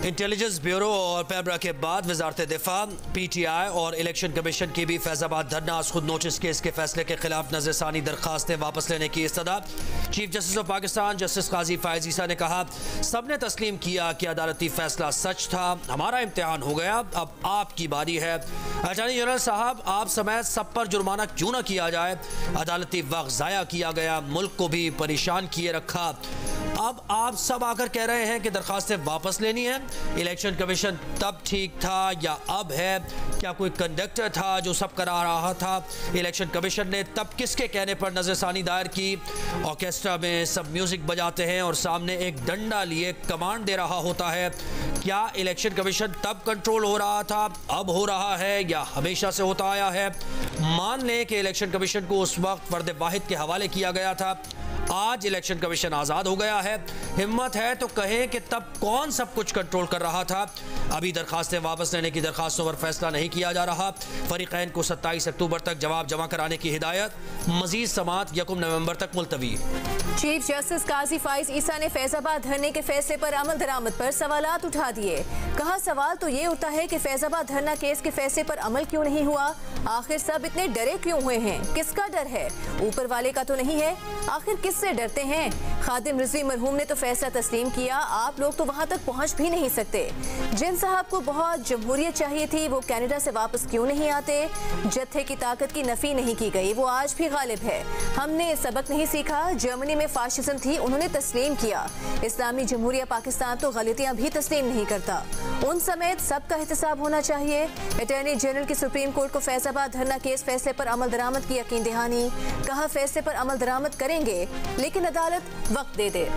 Intelligence bureau और पैमरा के बाद वजारत दिफा, PTI और इलेक्शन कमीशन की भी फैजाबाद धरना खुद नोटिस केस के फैसले के खिलाफ नजरसानी दरखास्तें वापस लेने की इस्तदा। Chief justice of Pakistan justice Qazi Faez Isa ने कहा, सबने तस्लीम किया कि अदालती फैसला सच था, हमारा इम्तिहान हो गया, अब आपकी बारी है। अटॉर्नी जनरल साहब, आप समेत सब पर जुर्माना क्यों न किया जाए? अदालती वक्त ज़ाया किया गया, मुल्क को भी परेशान किए रखा। अब आप सब आकर कह रहे हैं कि दरखास्तें वापस लेनी है। इलेक्शन कमीशन तब ठीक था या अब है? क्या कोई कंडक्टर था जो सब करा रहा था? इलेक्शन कमीशन ने तब किसके कहने पर नजरसानी दायर की? ऑर्केस्ट्रा में सब म्यूजिक बजाते हैं और सामने एक डंडा लिए कमांड दे रहा होता है। क्या इलेक्शन कमीशन तब कंट्रोल हो रहा था, अब हो रहा है या हमेशा से होता आया है? मान लें कि इलेक्शन कमीशन को उस वक्त फर्द वाहिद के हवाले किया गया था, आज इलेक्शन कमीशन आज़ाद हो गया है। हिम्मत है तो कहें कि तब कौन सब कुछ कंट्रोल कर रहा था? अभी दरखास्तें वापस लेने की दरखास्तों पर फैसला नहीं किया जा रहा। फरीकैन को 27 अक्टूबर तक जवाब जमा कराने की हिदायत। मजीद समात 1 नवंबर तक मुलतवी। चीफ जस्टिस काजी फायज ईसा ने फैजाबाद धरने के फैसले पर अमल दरामद पर सवालात उठा दिए। कहा, सवाल तो ये उठता है कि फैजाबाद धरना केस के फैसले पर अमल क्यों नहीं हुआ? आखिर सब इतने डरे क्यों हुए हैं? किसका डर है? ऊपर वाले का तो नहीं है? आखिर किससे डरते हैं? खादिम रिजवी मरहूम ने तो फैसला तस्लीम किया, आप लोग तो वहाँ तक पहुँच भी नहीं सकते। जिन साहब को बहुत जमहूरियत चाहिए थी, वो कनाडा से वापस क्यों नहीं आते? जत्थे की ताकत की नफी नहीं की गई, वो आज भी गालिब है। हमने सबक नहीं सीखा? जर्मनी में फाशिज्म थी, उन्होंने तस्लीम किया। इस्लामी जमहूरिया पाकिस्तान तो गलतियां भी तस्लीम नहीं करता। उन समेत सबका एहतसाब होना चाहिए। अटॉर्नी जनरल की सुप्रीम कोर्ट को फैजाबाद धरना केस फैसले पर अमल दरामद की यकीन दहानी। कहा, फैसले पर अमल दरामद करेंगे लेकिन अदालत वक्त दे दे।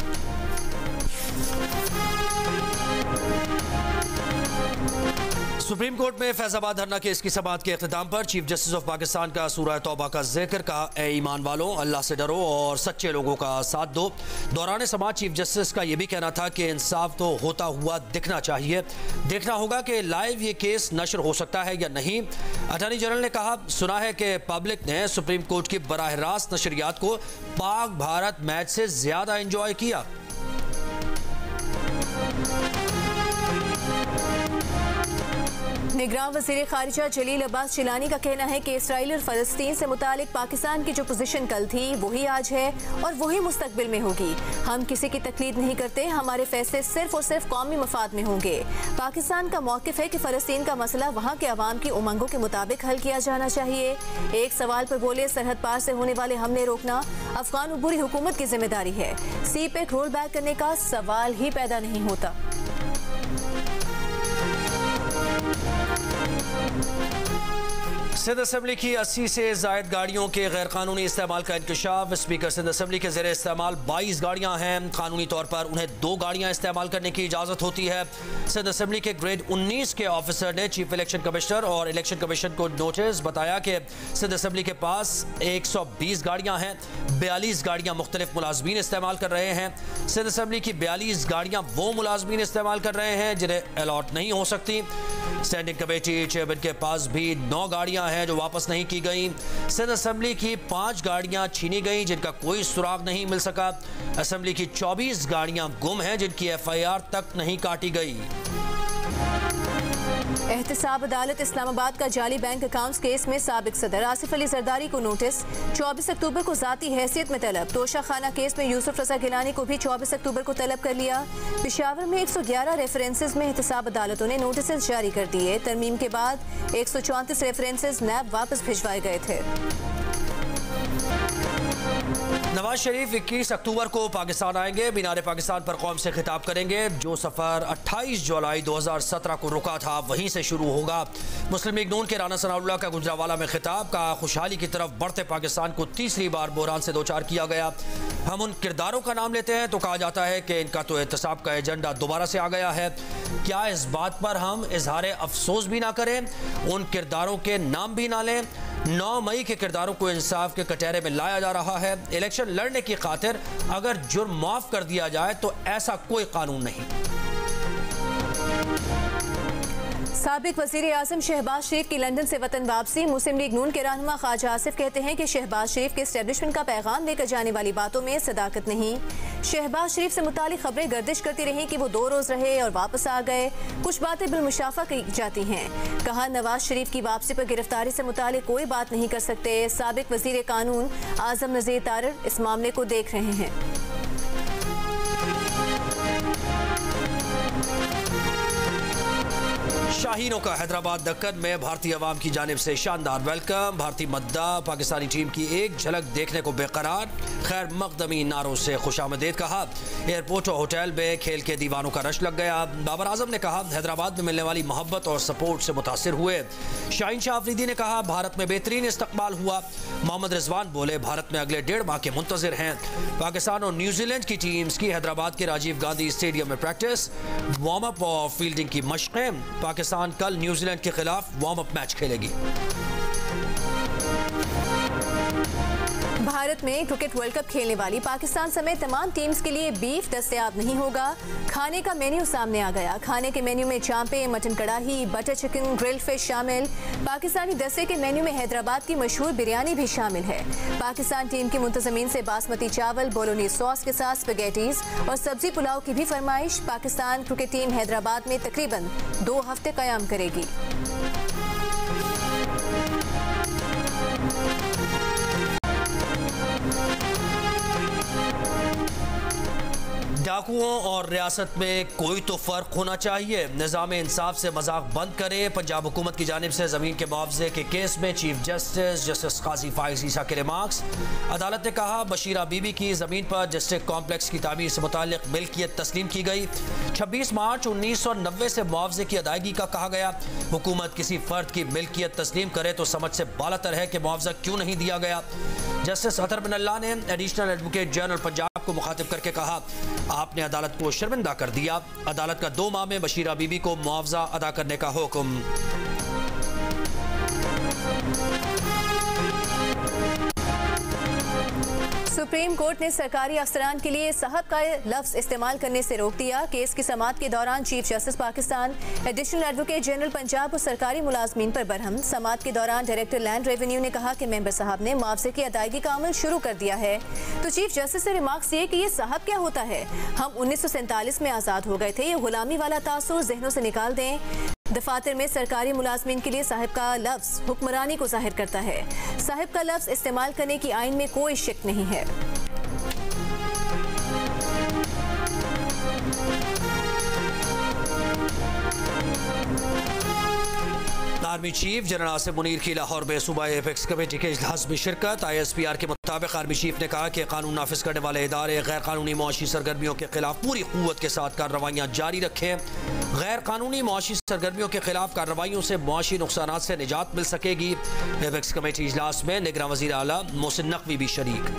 सुप्रीम कोर्ट में फैजाबाद धरना केस की समाअत के अख्तिताम पर चीफ जस्टिस ऑफ पाकिस्तान का सूरह तौबा का जिक्र। कहा, ए ईमान वालों, अल्लाह से डरो और सच्चे लोगों का साथ दो। दौरान समाअत चीफ जस्टिस का यह भी कहना था कि इंसाफ तो होता हुआ दिखना चाहिए, देखना होगा कि लाइव ये केस नशर हो सकता है या नहीं। अटॉर्नी जनरल ने कहा, सुना है कि पब्लिक ने सुप्रीम कोर्ट की बराह रास्त नशरियात को पाक भारत मैच से ज्यादा इंजॉय किया। निगरान वज़ीर खारिजा जलील अब्बास जिलानी का कहना है कि इसराइल और फ़लस्तीन से मुतालिक पाकिस्तान की जो पोजीशन कल थी वही आज है और वही मुस्तकबिल में होगी। हम किसी की तकलीद नहीं करते, हमारे फैसले सिर्फ और सिर्फ कौमी मफाद में होंगे। पाकिस्तान का मौक़िफ़ है कि फ़लस्तीन का मसला वहाँ के अवाम की उमंगों के मुताबिक हल किया जाना चाहिए। एक सवाल पर बोले, सरहद पार से होने वाले हमले रोकना अफगान उबूरी हुकूमत की जिम्मेदारी है। CPEC रोल बैक करने का सवाल ही पैदा नहीं होता। सिंध असम्बली की 80 से जायद गाड़ियों के गैर कानूनी इस्तेमाल का इंकशाफ। स्पीकर सिंध असम्बली के ज़ेरे इस्तेमाल 22 गाड़ियाँ हैं। कानूनी तौर पर उन्हें 2 गाड़ियाँ इस्तेमाल करने की इजाज़त होती है। सिंध असम्बली के ग्रेड 19 के ऑफिसर ने चीफ इलेक्शन कमिश्नर और इलेक्शन कमीशन को नोटिस बताया कि सिंध असम्बली के पास 120 गाड़ियाँ हैं, 42 गाड़ियाँ मुख्तलिफ मुलाजमीन इस्तेमाल कर रहे हैं। सिंध असम्बली की 42 गाड़ियाँ वो मुलाजमीन इस्तेमाल कर रहे हैं जिन्हें अलॉट नहीं हो सकती। स्टैंडिंग कमेटी चेयरमैन के पास भी 9 गाड़ियां हैं जो वापस नहीं की गई। सिंध असम्बली की 5 गाड़ियां छीनी गई जिनका कोई सुराग नहीं मिल सका। असम्बली की 24 गाड़ियां गुम हैं जिनकी FIR तक नहीं काटी गई। एहतसाब अदालत इस्लामाबाद का जाली बैंक अकाउंट्स केस में साबिक सदर आसिफ अली जरदारी को नोटिस। 24 अक्टूबर को जाती हैसियत में तलब। तोशा खाना केस में यूसुफ रजा गिलानी को भी 24 अक्टूबर को तलब कर लिया। पेशावर में 111 रेफरेंसेज में एहतसाब अदालतों ने नोटिस जारी कर दिए। तरमीम के बाद 134 रेफरेंसेज नैब वापस भिजवाए गए थे। नवाज शरीफ 21 अक्टूबर को पाकिस्तान आएंगे। मीनार पाकिस्तान पर कौम से खिताब करेंगे। जो सफ़र 28 जुलाई 2017 को रुका था वहीं से शुरू होगा। मुस्लिम लीग नून के राना सनाउल्लाह का गुजरावाला में खिताब। का खुशहाली की तरफ बढ़ते पाकिस्तान को तीसरी बार बहरान से दोचार किया गया। हम उन किरदारों का नाम लेते हैं तो कहा जाता है कि इनका तो एहतसाब का एजेंडा दोबारा से आ गया है। क्या इस बात पर हम इजहार अफसोस भी ना करें, उन किरदारों के नाम भी ना लें? 9 मई के किरदारों को इंसाफ के कटहरे में लाया जा रहा है। इलेक्शन लड़ने की खातिर अगर जुर्म माफ कर दिया जाए तो ऐसा कोई कानून नहीं। साबिक वज़ीर आज़म शहबाज शरीफ की लंदन से वतन वापसी। मुस्लिम लीग नून के रहनुमा ख्वाजा आसिफ कहते हैं कि शहबाज शरीफ के एस्टेब्लिशमेंट का पैगाम लेकर जाने वाली बातों में सदाकत नहीं। शहबाज शरीफ से मुतालिक खबरें गर्दिश करती रहीं कि वो 2 रोज़ रहे और वापस आ गए। कुछ बातें बिलमुशाफा की जाती हैं। कहा, नवाज शरीफ की वापसी पर गिरफ्तारी से मुतालिक कोई बात नहीं कर सकते। साबिक वज़ीर कानून आज़म नज़ीर तारर इस मामले को देख रहे हैं। शाहीनों का हैदराबाद दक्कन में भारतीय अवाम की जानिब से शानदार वेलकम। भारतीय मद्दा पाकिस्तानी टीम की एक झलक देखने को बेकरार। खैर मकदमी नारों से खुशामदीद कहा। एयरपोर्ट और होटल में खेल के दीवानों का रश लग गया। बाबर आजम ने कहा, हैदराबाद में मिलने वाली मोहब्बत और सपोर्ट से मुतासिर हुए। शाहीन शाह अफरीदी ने कहा, भारत में बेहतरीन इस्तकबाल हुआ। मोहम्मद रिजवान बोले, भारत में अगले 1.5 माह के मुंतजिर हैं। पाकिस्तान और न्यूजीलैंड की टीम्स की हैदराबाद के राजीव गांधी स्टेडियम में प्रैक्टिस, वार्म अप और फील्डिंग की मशक़ें। पाकिस्तान कल न्यूजीलैंड के खिलाफ वार्म अप मैच खेलेगी। भारत में क्रिकेट वर्ल्ड कप खेलने वाली पाकिस्तान समेत तमाम टीम्स के लिए बीफ दस्तयाब नहीं होगा। खाने का मेन्यू सामने आ गया। खाने के मेन्यू में चांपे, मटन कड़ाही, बटर चिकन, ग्रिल फिश शामिल। पाकिस्तानी दस्ते के मेन्यू में हैदराबाद की मशहूर बिरयानी भी शामिल है। पाकिस्तान टीम के मुंतजमीन से बासमती चावल, बोलोनीज सॉस के साथ स्पैगेटीज और सब्जी पुलाव की भी फरमाइश। पाकिस्तान क्रिकेट टीम हैदराबाद में तकरीबन 2 हफ्ते कयाम करेगी। डाकुओं और रियासत में कोई तो फ़र्क होना चाहिए। निज़ाम इंसाफ से मजाक बंद करे। पंजाब हुकूमत की जानिब से ज़मीन के मुआवजे के केस में चीफ जस्टिस काजी फाइज ईसा के रिमार्क्स। अदालत ने कहा, बशीरा बीबी की ज़मीन पर डिस्ट्रिक्ट कॉम्प्लेक्स की तामीर से मुताल्लिक मिल्कियत तस्लीम की गई। 26 मार्च 1990 से मुआवजे की अदायगी का कहा गया। हुकूमत किसी फ़र्द की मिल्कियत तस्लीम करे तो समझ से बालातर है कि मुआवजा क्यों नहीं दिया गया। जस्टिस अतर बिन अल्लाह ने एडिशनल एडवोकेट जनरल पंजाब को मुखातिब करके कहा, आपने अदालत को शर्मिंदा कर दिया। अदालत का 2 माह में बशीरा बीबी को मुआवजा अदा करने का हुक्म। सुप्रीम कोर्ट ने सरकारी अफसरान के लिए साहब का लफ्ज इस्तेमाल करने से रोक दिया। केस की समाअत के दौरान chief justice Pakistan, additional advocate general Punjab और सरकारी मुलाजमीन पर बरहम। समाअत के दौरान डायरेक्टर लैंड रेवेन्यू ने कहा कि मेंबर साहब ने मुआवजे की अदायगी का अमल शुरू कर दिया है। तो चीफ जस्टिस से रिमार्क्स ये कि ये साहब क्या होता है। हम 1947 में आज़ाद हो गए थे। ये गुलामी वाला तासुर जहनों से निकाल दें। दफातर में सरकारी मुलाजमीन के लिए साहिब का लफ्ज हुक्मरानी को जाहिर करता है। साहिब का लफ्ज इस्तेमाल करने की आइन में कोई शक नहीं है। Army chief general Asif Munir की लाहौर में सूबा एपेक्स कमेटी के इजलास में शिरकत। ISPR के मुताबिक आर्मी चीफ ने कहा कि कानून नाफिज करने वाले इदारे गैर कानूनी मुआशी सरगर्मियों के खिलाफ पूरी कुव्वत के साथ कार्रवाइयाँ जारी रखें। गैर कानूनी मुआशी सरगर्मियों के खिलाफ कार्रवाइयों से मुआशी नुकसान से निजात मिल सकेगी। एपेक्स कमेटी इजलास में निगरान वज़ीर आला मोहसिन नकवी भी शरीक।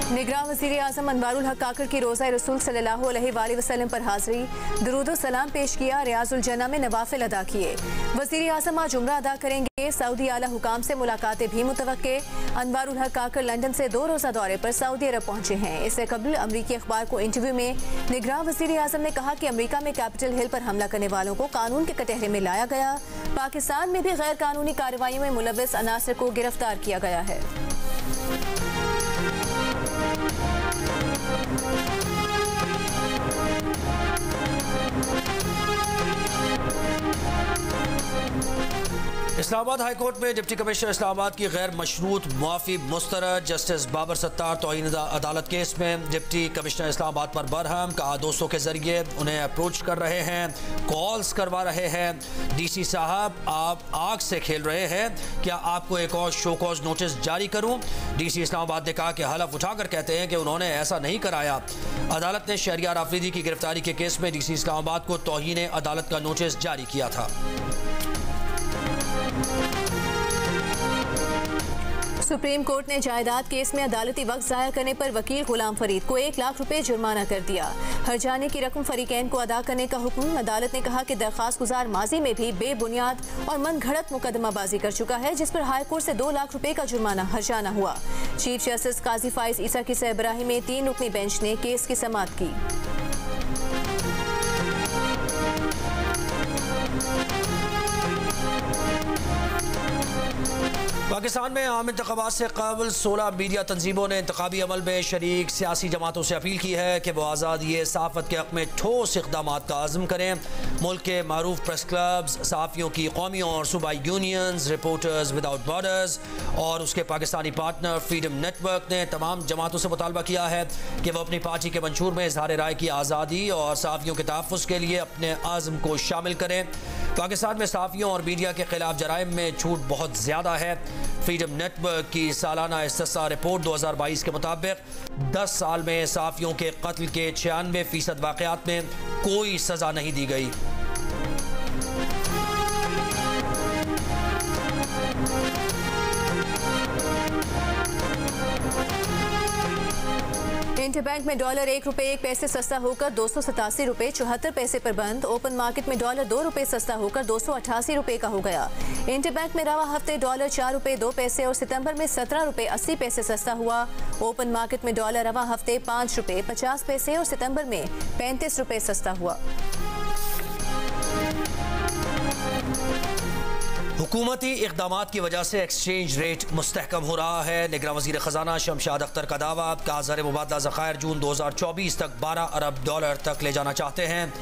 निगरान वज़ीर आज़म अनवारुल हक काकर की रोज़ा रसूल सल्लल्लाहु अलैहि वसल्लम पर हाज़री, दुरूद सलाम पेश किया। रियाजुल जन्ना में नवाफिल अदा किए। वज़ीर आज़म आज उम्रा अदा करेंगे। सऊदी आला हुकाम से मुलाकातें भी मुतवक्के। अनवारुल हक काकर लंदन से 2 रोज़ा दौरे पर सऊदी अरब पहुंचे हैं। इससे कबल अमरीकी अखबार को इंटरव्यू में निगरान वज़ीर आज़म ने कहा कि अमरीका में कैपिटल हिल पर हमला करने वालों को कानून के कटहरे में लाया गया। पाकिस्तान में भी गैर कानूनी कार्रवाइयों में मुलव्वस अनासर को गिरफ्तार किया गया है। इस्लामाबाद हाई कोर्ट में डिप्टी कमिश्नर इस्लामाबाद की गैर मशरूत मुआफ़ी मुस्तरद। जस्टिस बाबर सत्तार तौहीन अदालत केस में डिप्टी कमिश्नर इस्लामाबाद पर बरहम। कहा, दोस्तों के जरिए उन्हें अप्रोच कर रहे हैं, कॉल्स करवा रहे हैं। DC साहब, आप आग से खेल रहे हैं। क्या आपको एक और शो कॉज नोटिस जारी करूं? DC इस्लामाबाद ने कहा कि हलफ उठाकर कहते हैं कि उन्होंने ऐसा नहीं कराया। अदालत ने शहरियार आफरीदी की गिरफ्तारी के केस में DC इस्लामाबाद को तौहीन अदालत का नोटिस जारी किया था। सुप्रीम कोर्ट ने जायदाद केस में अदालती वक्त जाया करने पर वकील गुलाम फरीद को 1 लाख रुपए जुर्माना कर दिया। हर्जाने की रकम फरीकैन को अदा करने का हुक्म। अदालत ने कहा कि दरख्वास्त गुजार माजी में भी बेबुनियाद और मनगढ़ंत मुकदमाबाजी कर चुका है, जिस पर हाई कोर्ट से 2 लाख रुपए का जुर्माना हर्जाना हुआ। चीफ जस्टिस काजी फाइज ईसा की सरबराही में 3 रुकनी बेंच ने केस की समाअत की। पाकिस्तान में आम इंतखाबात से कबल 16 मीडिया तंजीमों ने इंतखाबी अमल में शरीक सियासी जमातों से अपील की है कि वो आज़ादी सहाफ़त के हक़ में ठोस इक़दाम का आज़म करें। मुल्क के मारूफ प्रेस क्लब्स, सहाफ़ियों की कौमी और सूबाई यूनियंस, रिपोर्टर्स विदाउट बॉर्डर्स और उसके पाकिस्तानी पार्टनर फ्रीडम नेटवर्क ने तमाम जमातों से मुतालबा किया है कि वह अपनी पार्टी के मंशूर में इज़हार राय की आज़ादी और सहाफ़ियों के तहफ़्फ़ुज़ के लिए अपने आज़म को शामिल करें। पाकिस्तान में सहाफ़ियों और मीडिया के खिलाफ जराइम में छूट बहुत ज़्यादा है। फ्रीडम नेटवर्क की सालाना इस्तिस्सा रिपोर्ट 2022 के मुताबिक 10 साल में सहाफ़ियों के कत्ल के 96% वाक़यात में कोई सज़ा नहीं दी गई। इंटरबैंक में डॉलर 1 रुपए 1 पैसे सस्ता होकर 287 रुपए 74 पैसे पर बंद। ओपन मार्केट में डॉलर 2 रुपए सस्ता होकर 288 रुपए का हो गया। इंटरबैंक में रवा हफ्ते डॉलर 4 रुपए 2 पैसे और सितंबर में 17 रुपए 80 पैसे सस्ता हुआ। ओपन मार्केट में डॉलर रवा हफ्ते 5 रुपए 50 पैसे और सितंबर में 35 रुपए सस्ता हुआ। हुकूमती इक़दामात की वजह से एक्सचेंज रेट मुस्तहकम हो रहा है। निगरान वज़ीर ख़जाना शमशाद अख्तर का दावा, ज़र मुबादला ज़खायर जून 2024 तक 12 अरब डॉलर तक ले जाना चाहते हैं।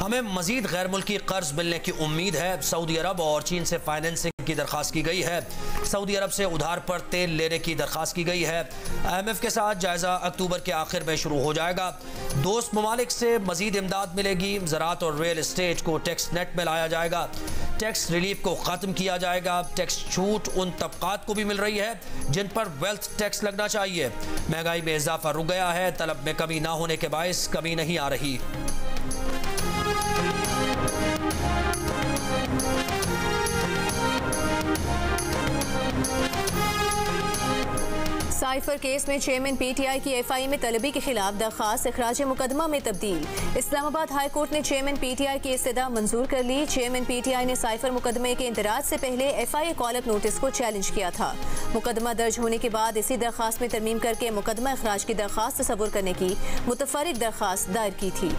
हमें मज़ीद गैर मुल्की कर्ज मिलने की उम्मीद है। सऊदी अरब और चीन से फाइनेंसिंग की दरख्वास्त की गई है। सऊदी अरब से उधार पर तेल लेने की दरख्वास्त की गई है। IMF के साथ जायज़ा अक्टूबर के आखिर में शुरू हो जाएगा। दोस्त ममालिक से मज़ीद इमदाद मिलेगी। ज़राअत और रियल एस्टेट को टैक्स नेट में लाया जाएगा। टैक्स रिलीफ को ख़त्म किया जाएगा। टैक्स छूट उन तबकात को भी मिल रही है जिन पर वेल्थ टैक्स लगना चाहिए। महंगाई में इजाफा रुक गया है। तलब में कमी ना होने के बायस कमी नहीं आ रही। साइफर केस में चेयरमैन PTI की FI में तलबी के खिलाफ दरख्वास्त इखराज मुकदमा में तब्दील। इस्लामाबाद हाई कोर्ट ने चेयरमैन PTI की इस्तदा मंजूर कर ली। चेयरमैन PTI ने साइफर मुकदमे के इंदराज से पहले FI कॉलअप नोटिस को चैलेंज किया था। मुकदमा दर्ज होने के बाद इसी दरख्वास्त में तरमीम करके मुकदमा इखराज की दरख्वास्त तस्वुर करने की मुतफर्रिक दरख्वास्त दायर की थी।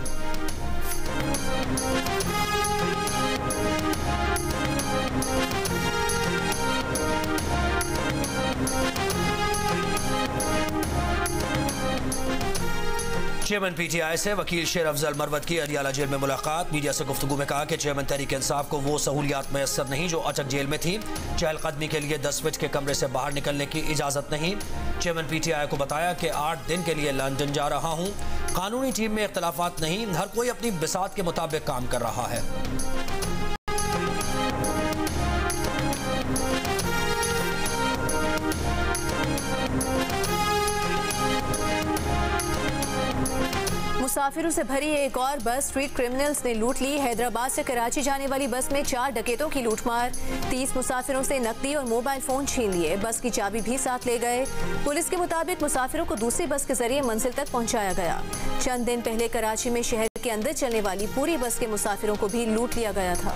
चेयरमैन PTI से वकील शेर अफजल मरवत की अडियाला जेल में मुलाकात। मीडिया से गुफ्तगू में कहा कि चेयरमैन तहरीक इंसाफ को वो सहूलियात मैसर नहीं जो अटक जेल में थी। चहलकदमी के लिए 10 फीट के कमरे से बाहर निकलने की इजाज़त नहीं। चेयरमैन PTI को बताया कि 8 दिन के लिए लंदन जा रहा हूँ। कानूनी टीम में इख्तलाफात नहीं, हर कोई अपनी बिसात के मुताबिक काम कर रहा है। मुसाफिरों से भरी एक और बस स्ट्रीट क्रिमिनल्स ने लूट ली। हैदराबाद से कराची जाने वाली बस में 4 डकैतों की लूटमार। 30 मुसाफिरों से नकदी और मोबाइल फोन छीन लिए। बस की चाबी भी साथ ले गए। पुलिस के मुताबिक मुसाफिरों को दूसरी बस के जरिए मंजिल तक पहुंचाया गया। चंद दिन पहले कराची में शहर के अंदर चलने वाली पूरी बस के मुसाफिरों को भी लूट लिया गया था।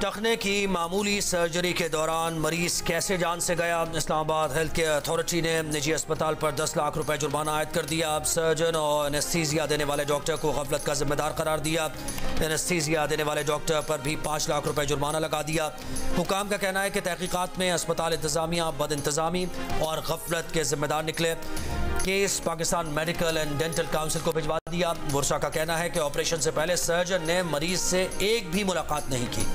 टखने की मामूली सर्जरी के दौरान मरीज कैसे जान से गया। इस्लामाबाद हेल्थ केयर अथॉरिटी ने निजी अस्पताल पर 10 लाख रुपए जुर्माना आयद कर दिया। सर्जन और एनेस्थीसिया देने वाले डॉक्टर को गफलत का जिम्मेदार करार दिया। एनेस्थीसिया देने वाले डॉक्टर पर भी 5 लाख रुपए जुर्माना लगा दिया। हुकाम का कहना है कि तहकीकात में अस्पताल इंतजामिया बद इंतजामी और गफलत के जिम्मेदार निकले। Case Pakistan medical and dental council को भिजवा दिया। बुरसा का कहना है कि ऑपरेशन से पहले सर्जन ने मरीज से एक भी मुलाकात नहीं की।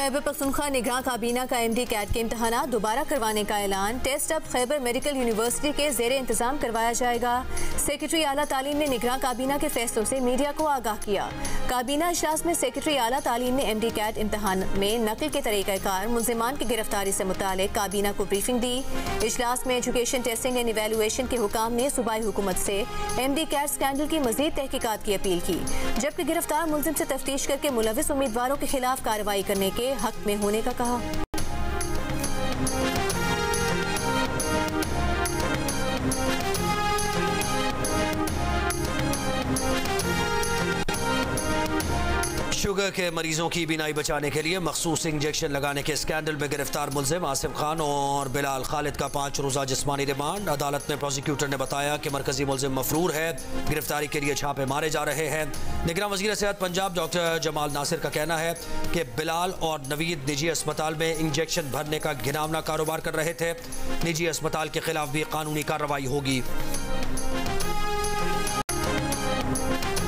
खैबर पख्तूनख्वा निगरान काबीना का MD कैट के इम्तहानात दोबारा करवाने का ऐलान। टेस्ट अब खैबर मेडिकल यूनिवर्सिटी के ज़ेरे इंतजाम करवाया जाएगा। सेक्रेटरी आला तालीम ने निगरान काबीना के फैसलों से मीडिया को आगाह किया। काबीना इजलास में सेक्रेटरी आला तालीम ने MD कैट इम्तहान में नकल के तरीक़ाकार मुल्ज़िमान की गिरफ्तारी से मुतालिक काबीना को ब्रीफिंग दी। इजलास में एजुकेशन टेस्टिंग एंड इवैल्यूएशन के हुकाम ने सूबाई हुकूमत से MD कैट स्कैंडल की मज़ीद तहकीकात की अपील की, जबकि गिरफ्तार मुल्ज़िम से तफ्तीश करके मुलविस उम्मीदवारों के खिलाफ कार्रवाई करने के हक में होने का कहा। शुगर के मरीजों की बीनाई बचाने के लिए मखसूस इंजेक्शन लगाने के स्कैंडल में गिरफ्तार मुल्जिम आसिफ खान और बिलाल खालिद का 5 रोज़ा जिस्मानी रिमांड। अदालत में प्रोसिक्यूटर ने बताया कि मरकजी मुल्जिम मफरूर है, गिरफ्तारी के लिए छापे मारे जा रहे हैं। निगरान वज़ीर सेहत पंजाब डॉक्टर जमाल नासिर का कहना है कि बिलाल और नवीद निजी अस्पताल में इंजेक्शन भरने का घिनौना कारोबार कर रहे थे। निजी अस्पताल के खिलाफ भी कानूनी कार्रवाई होगी।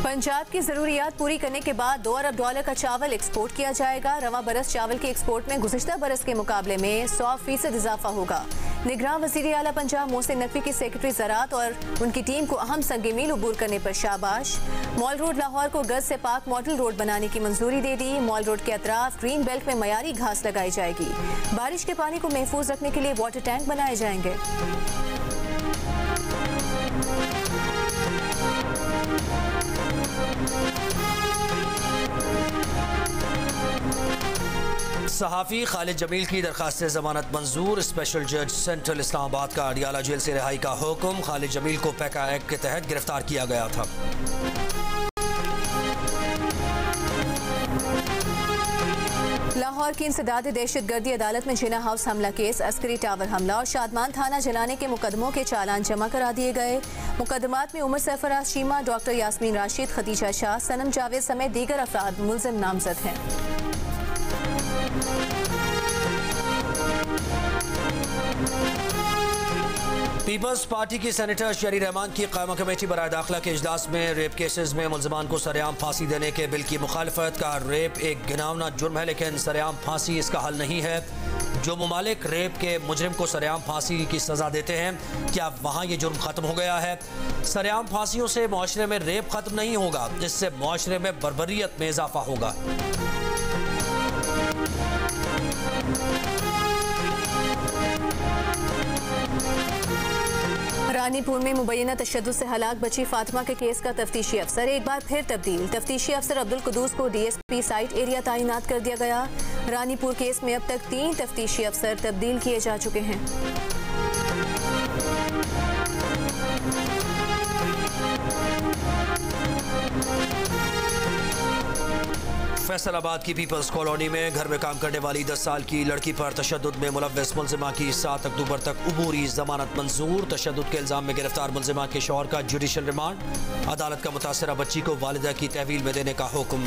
पंजाब की ज़रूरियात पूरी करने के बाद $2 अरब का चावल एक्सपोर्ट किया जाएगा। रवा बरस चावल के एक्सपोर्ट में गुज़िश्ता बरस के मुकाबले में 100% इजाफा होगा। निगरान वज़ीर आला पंजाब मोहसिन नकवी की सेक्रेटरी ज़राअत और उनकी टीम को अहम संग मील अबूर करने पर शाबाश। मॉल रोड लाहौर को गर्ज से पाक मॉडल रोड बनाने की मंजूरी दे दी। मॉल रोड के अतराफ ग्रीन बेल्ट में मयारी घास लगाई जाएगी। बारिश के पानी को महफूज रखने के लिए वाटर टैंक बनाए जाएंगे। सहाफ़ी खालिद जमील की दरखास्त जमानत मंजूर। स्पेशल जज सेंट्रल इस्लामाबाद का अडियाला जेल से रिहाई का हुक्म। खालिद जमील को पैका एक्ट के तहत गिरफ्तार किया गया था। लाहौर की इंसदाद दहशतगर्दी अदालत में जिना हाउस हमला केस, अस्करी टावर हमला और शादमान थाना जलाने के मुकदमों के चालान जमा करा दिए गए। मुकदमात में उमर सरफराज चीमा, डॉक्टर यास्मीन राशिद, खदीजा शाह, सनम जावेद समेत दीगर अफराद मुल्जिम नामजद हैं। पीपल्स पार्टी की सेनेटर शरी रहमान की कायमा कमेटी बराए दाखिला के इजलास में रेप केसेस में मुल्ज़िमान को सरेआम फांसी देने के बिल की मुखालफत का। रेप एक घिनौना जुर्म है, लेकिन सरेआम फांसी इसका हल नहीं है। जो ममालिक रेप के मुजरिम को सरेआम फांसी की सज़ा देते हैं, क्या वहाँ ये जुर्म ख़त्म हो गया है? सरेआम फांसियों से माशरे में रेप ख़त्म नहीं होगा, इससे माशरे में बर्बरियत में इजाफा होगा। रानीपुर में मुबैना तशद्दुद से हलाक बची फातिमा के केस का तफ्तीशी अफसर एक बार फिर तब्दील। तफ्तीशी अफसर अब्दुल कुदूस को DSP साइट एरिया तैनात कर दिया गया। रानीपुर केस में अब तक 3 तफ्तीशी अफसर तब्दील किए जा चुके हैं। फैसलाबाद की पीपल्स कॉलोनी में घर में काम करने वाली 10 साल की लड़की पर तशद्दुद में मुलव्वस मुल्जिमा की 7 अक्टूबर तक उबूरी जमानत मंजूर। तशद्दुद के इल्जाम में गिरफ्तार मुल्जिमा के शौहर का जुडिशल रिमांड। अदालत का मुतासरा बच्ची को वालिदा की तहवील में देने का हुक्म।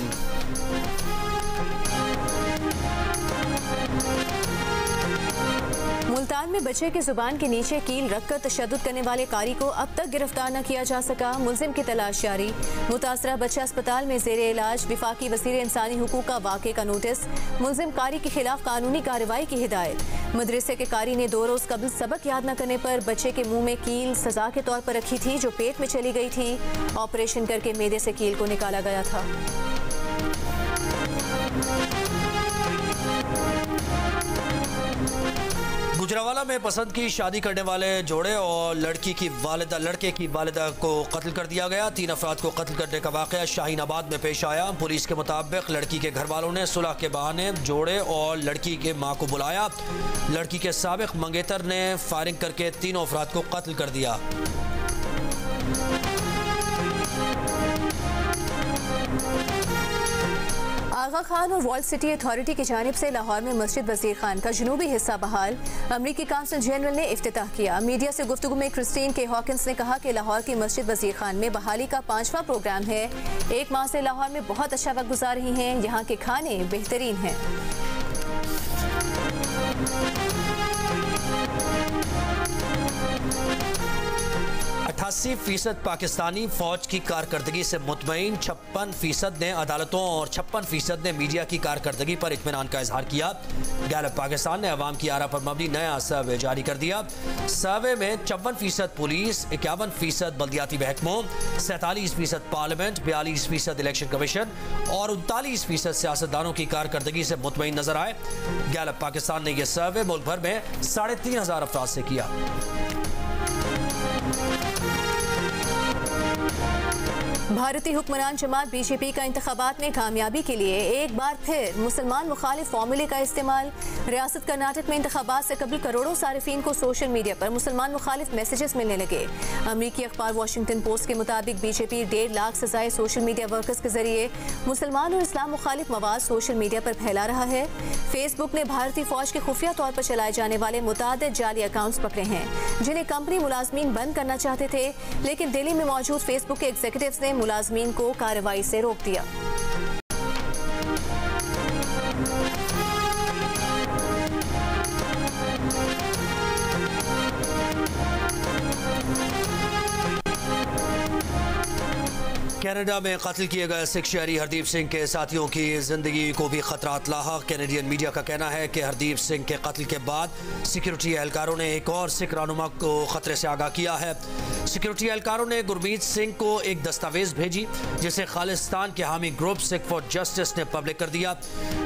मुल्तान में बच्चे की जुबान के नीचे कील रखकर तशद्दुद करने वाले कारी को अब तक गिरफ्तार न किया जा सका। मुल्जिम की तलाश जारी। मुतासरा बच्चा अस्पताल में ज़ेरे इलाज। विफाकी वज़ीर इंसानी हुकूक का वाक़े का नोटिस। मुल्जिम कारी के खिलाफ कानूनी कार्रवाई की हिदायत। मदरसे के कारी ने 2 रोज़ कबल सबक याद न करने पर बच्चे के मुंह में कील सजा के तौर पर रखी थी, जो पेट में चली गई थी। ऑपरेशन करके मैदे से कील को निकाला गया था। गुजरावाला में पसंद की शादी करने वाले जोड़े और लड़के की वालिदा को कत्ल कर दिया गया। 3 अफराद को कत्ल करने का वाक़या शाहीनाबाद में पेश आया। पुलिस के मुताबिक लड़की के घर वालों ने सुलह के बहाने जोड़े और लड़की के मां को बुलाया। लड़की के साबिक मंगेतर ने फायरिंग करके 3 अफराद को कत्ल कर दिया। आगा खान और वॉल सिटी अथॉरिटी की जानिब से लाहौर में मस्जिद वजीर खान का जनूबी हिस्सा बहाल। अमरीकी काउंसिल जनरल ने इफ्तिताह किया। मीडिया से गुफ्तगू में क्रिस्टीन के हॉकिंस ने कहा कि लाहौर की मस्जिद वजीर खान में बहाली का 5वां प्रोग्राम है। 1 माह से लाहौर में बहुत अच्छा वक्त गुजार रही हैं। यहाँ के खाने बेहतरीन हैं। 88% पाकिस्तानी फौज की कारकर्दगी से मुतमईन, 56% ने अदालतों और 56% ने मीडिया की कारकर्दगी पर इत्मीनान का इजहार किया। गैलप पाकिस्तान ने अवाम की आरा पर मबनी नया सर्वे जारी कर दिया। सर्वे में 54% पुलिस, 51% बल्दियाती महकमों, 47% पार्लियामेंट, 42% इलेक्शन कमीशन और 39% सियासतदानों की कारकर्दगी से मुतमईन नजर आए। गैलप पाकिस्तान ने यह सर्वे मुल्क भर में 3500 अफराद से किया। भारतीय हुक्मरान जमात बीजेपी का इंतखाबात में कामयाबी के लिए एक बार फिर मुसलमान मुखालिफ फॉर्मूले का इस्तेमाल। रियासत कर्नाटक में इंतखाबात से कबल करोड़ों सारिफीन को सोशल मीडिया पर मुसलमान मुखालिफ मैसेजेस मिलने लगे। अमरीकी अखबार वॉशिंगटन पोस्ट के मुताबिक बीजेपी 1.5 लाख से ज़ायद सोशल मीडिया वर्कर्स के जरिए मुसलमान और इस्लाम मुखालिफ मवाद सोशल मीडिया पर फैला रहा है। फेसबुक ने भारतीय फौज के खुफिया तौर पर चलाए जाने वाले मुतादिद जाली अकाउंट्स पकड़े हैं, जिन्हें कंपनी मुलाजमीन बंद करना चाहते थे, लेकिन दिल्ली में मौजूद फेसबुक के एग्जीक्यूटिव्स ने मुलाजमीन को कार्रवाई से रोक दिया। कनाडा में कत्ल किए गए सिख शहरी हरदीप सिंह के साथियों की जिंदगी को भी खतरात लाहक। कैनेडियन मीडिया का कहना है कि हरदीप सिंह के कत्ल के बाद सिक्योरिटी एहलकारों ने एक और सिख रहनुमा को खतरे से आगाह किया है। सिक्योरिटी एहलकारों ने गुरमीत सिंह को एक दस्तावेज भेजी, जिसे खालिस्तान के हामी ग्रुप सिख फॉर जस्टिस ने पब्लिक कर दिया।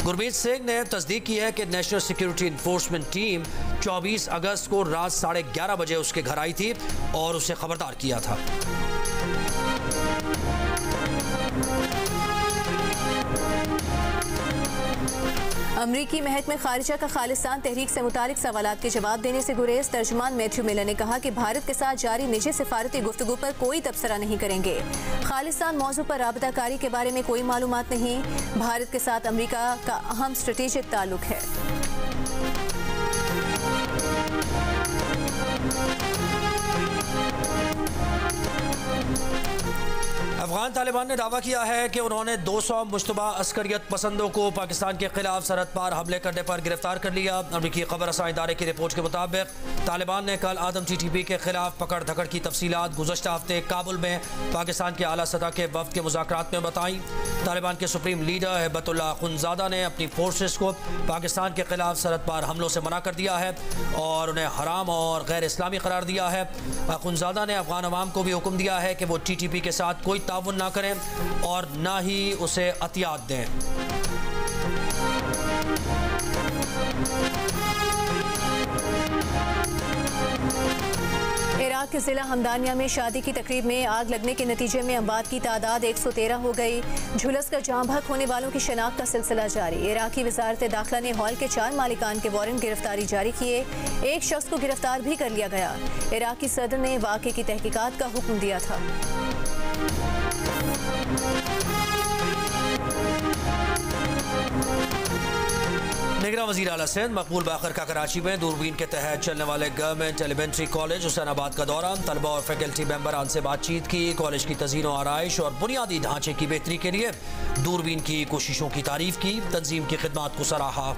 गुरमीत सिंह ने तस्दीक की है कि नेशनल सिक्योरिटी इन्फोर्समेंट टीम 24 अगस्त को रात 11:30 बजे उसके घर आई थी और उसे खबरदार किया था। अमरीकी महकमे खारिजा का खालिस्तान तहरीक से मुतालिक सवालात के जवाब देने से गुरेज। तर्जुमान मैथ्यू मिलर ने कहा कि भारत के साथ जारी निजी सिफारती गुफ्तगू पर कोई तबसरा नहीं करेंगे। खालिस्तान मौजू पर राबताकारी के बारे में कोई मालूमात नहीं। भारत के साथ अमरीका का अहम स्ट्रेटेजिक ताल्लुक है। अफगान तालिबान ने दावा किया है कि उन्होंने 200 मुश्तबा अस्करियत पसंदों को पाकिस्तान के खिलाफ सरहद पार हमले करने पर गिरफ्तार कर लिया। अमरीकी खबर रसां इदारे की रिपोर्ट के मुताबिक तालिबान ने कल आदम TTP के खिलाफ पकड़ धकड़ की तफसीलात गुज़श्ता हफ्ते काबुल में पाकिस्तान के आला सतह के वफ्द के मुज़ाकरात में बताई। तालिबान के सुप्रीम लीडर हिब्बतुल्लाह अखुंज़ादा ने अपनी फोर्सेस को पाकिस्तान के खिलाफ सरहद पार हमलों से मना कर दिया है और उन्हें हराम और गैर इस्लामी करार दिया है। अखुंज़ादा ने अफगान अवाम को भी हुक्म दिया है कि वो TTP के साथ कोई ताउन ना करें और ना ही उसे अतियात दें। इराक के जिला हमदानिया में शादी की तकरीब में आग लगने के नतीजे में अमवात की तादाद 113 हो गई। झुलस कर जाँ बहक होने वालों की शनाख्त का सिलसिला जारी। इराकी वजारत दाखिला ने हॉल के 4 मालिकान के वारंट गिरफ्तारी जारी किए। एक शख्स को गिरफ्तार भी कर लिया गया। इराकी सदर ने वाक़े की तहकीकात का हुक्म दिया था। निगरान वज़ीर आला सिंध मकबूल बाकर का कराची में दूरबीन के तहत चलने वाले गवर्नमेंट एलिमेंट्री कॉलेज हुसैनाबाद का दौरा। तलबा और फैकल्टी मेंबरान से बातचीत की। कॉलेज की तज़ीन व आराइश और बुनियादी ढांचे की बेहतरी के लिए दूरबीन की कोशिशों की तारीफ की। तंजीम की खिदमत को सराहा।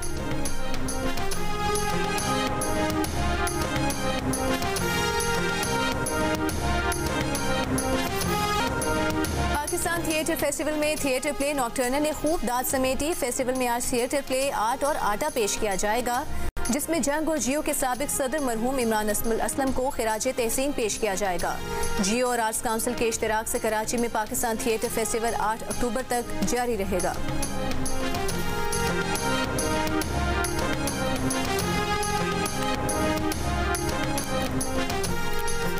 पाकिस्तान थिएटर फेस्टिवल में थिएटर प्ले नॉकटर्नल ने खूब दाद समेटी। फेस्टिवल में आज थिएटर प्ले आर्ट और आटा पेश किया जाएगा, जिसमें जंग और जियो के साबिक सदर मरहूम इमरान असलम को खिराज तहसीन पेश किया जाएगा। जियो और आर्ट्स काउंसिल के इश्तराक से कराची में पाकिस्तान थिएटर फेस्टिवल 8 अक्टूबर तक जारी रहेगा।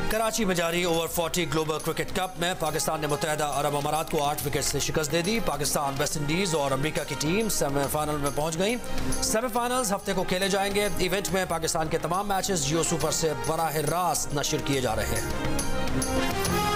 कराची में जारी ओवर 40 ग्लोबल क्रिकेट कप में पाकिस्तान ने मुत्तहदा अरब अमारात को 8 विकेट से शिकस्त दे दी। पाकिस्तान, वेस्ट इंडीज और अमेरिका की टीम सेमीफाइनल में पहुंच गई। सेमीफाइनल्स हफ्ते को खेले जाएंगे। इवेंट में पाकिस्तान के तमाम मैचेस जियो सुपर से बराह रास्त नशर किए जा रहे हैं।